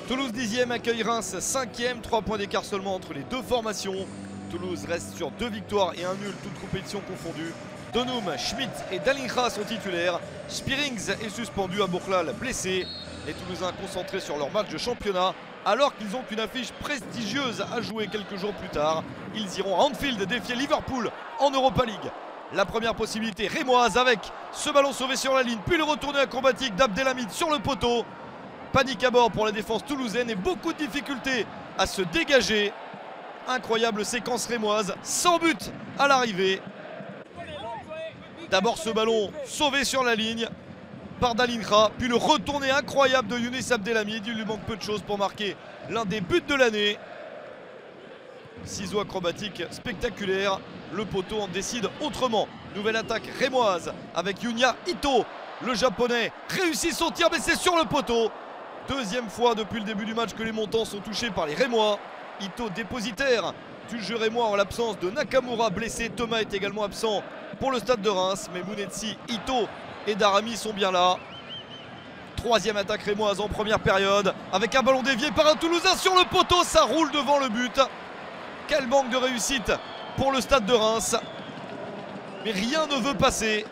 Toulouse 10e accueille Reims 5e, 3 points d'écart seulement entre les deux formations. Toulouse reste sur 2 victoires et un nul, toutes compétitions confondues. Donum, Schmidt et Dalingra sont titulaires. Spirings est suspendu, à Bourlal blessé. Les Toulousains concentrés sur leur match de championnat alors qu'ils ont une affiche prestigieuse à jouer quelques jours plus tard. Ils iront à Anfield défier Liverpool en Europa League. La première possibilité rémoise avec ce ballon sauvé sur la ligne, puis le retourné acrobatique d'Abdelhamid sur le poteau. Panique à bord pour la défense toulousaine et beaucoup de difficultés à se dégager. Incroyable séquence rémoise, sans but à l'arrivée. D'abord ce ballon sauvé sur la ligne par Dalingra, puis le retourné incroyable de Younis Abdelhamid. Il lui manque peu de choses pour marquer l'un des buts de l'année. Ciseaux acrobatiques spectaculaires, le poteau en décide autrement. Nouvelle attaque rémoise avec Yunya Ito. Le japonais réussit son tir mais c'est sur le poteau. Deuxième fois depuis le début du match que les montants sont touchés par les Rémois. Ito dépositaire du jeu rémois en l'absence de Nakamura blessé. Thomas est également absent pour le stade de Reims. Mais Mounetsi, Ito et Darami sont bien là. Troisième attaque rémoise en première période avec un ballon dévié par un Toulousain sur le poteau. Ça roule devant le but. Quel manque de réussite pour le stade de Reims. Mais rien ne veut passer.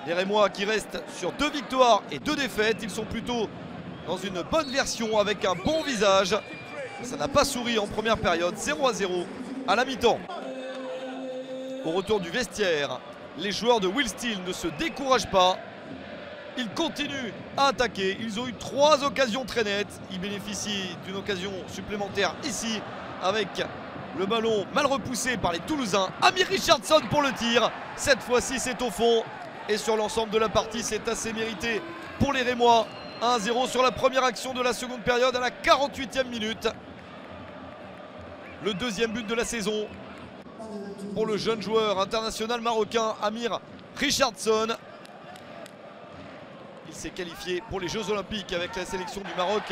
Les Rémois qui restent sur 2 victoires et 2 défaites. Ils sont plutôt dans une bonne version avec un bon visage. Ça n'a pas souri en première période. 0-0 à la mi-temps. Au retour du vestiaire, les joueurs de Will Steele ne se découragent pas. Ils continuent à attaquer. Ils ont eu 3 occasions très nettes. Ils bénéficient d'une occasion supplémentaire ici avec le ballon mal repoussé par les Toulousains. Amir Richardson pour le tir. Cette fois-ci c'est au fond. Et sur l'ensemble de la partie, c'est assez mérité pour les Rémois. 1-0 sur la première action de la seconde période à la 48e minute. Le deuxième but de la saison pour le jeune joueur international marocain Amir Richardson. Il s'est qualifié pour les Jeux Olympiques avec la sélection du Maroc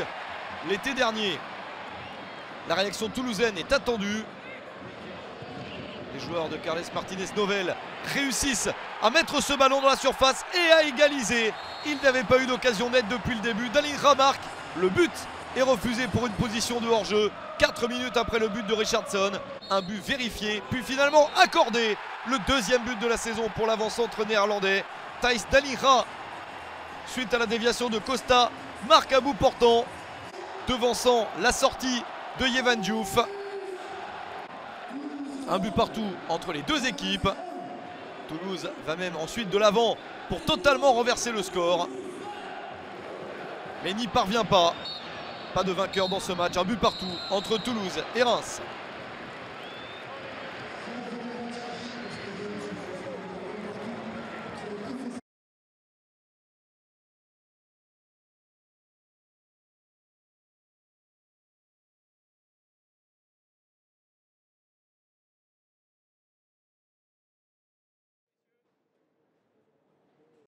l'été dernier. La réaction toulousaine est attendue. Les joueurs de Carles Martinez Novel réussissent à mettre ce ballon dans la surface et à égaliser. Ils n'avaient pas eu d'occasion nette depuis le début. Dalingra marque. Le but est refusé pour une position de hors-jeu. 4 minutes après le but de Richardson. Un but vérifié, puis finalement accordé. Le deuxième but de la saison pour l'avant-centre néerlandais. Thijs Dalingra, suite à la déviation de Costa, marque à bout portant, devançant la sortie de Yevan Diouf. Un but partout entre les deux équipes. Toulouse va même ensuite de l'avant pour totalement renverser le score. Mais n'y parvient pas. Pas de vainqueur dans ce match. Un but partout entre Toulouse et Reims.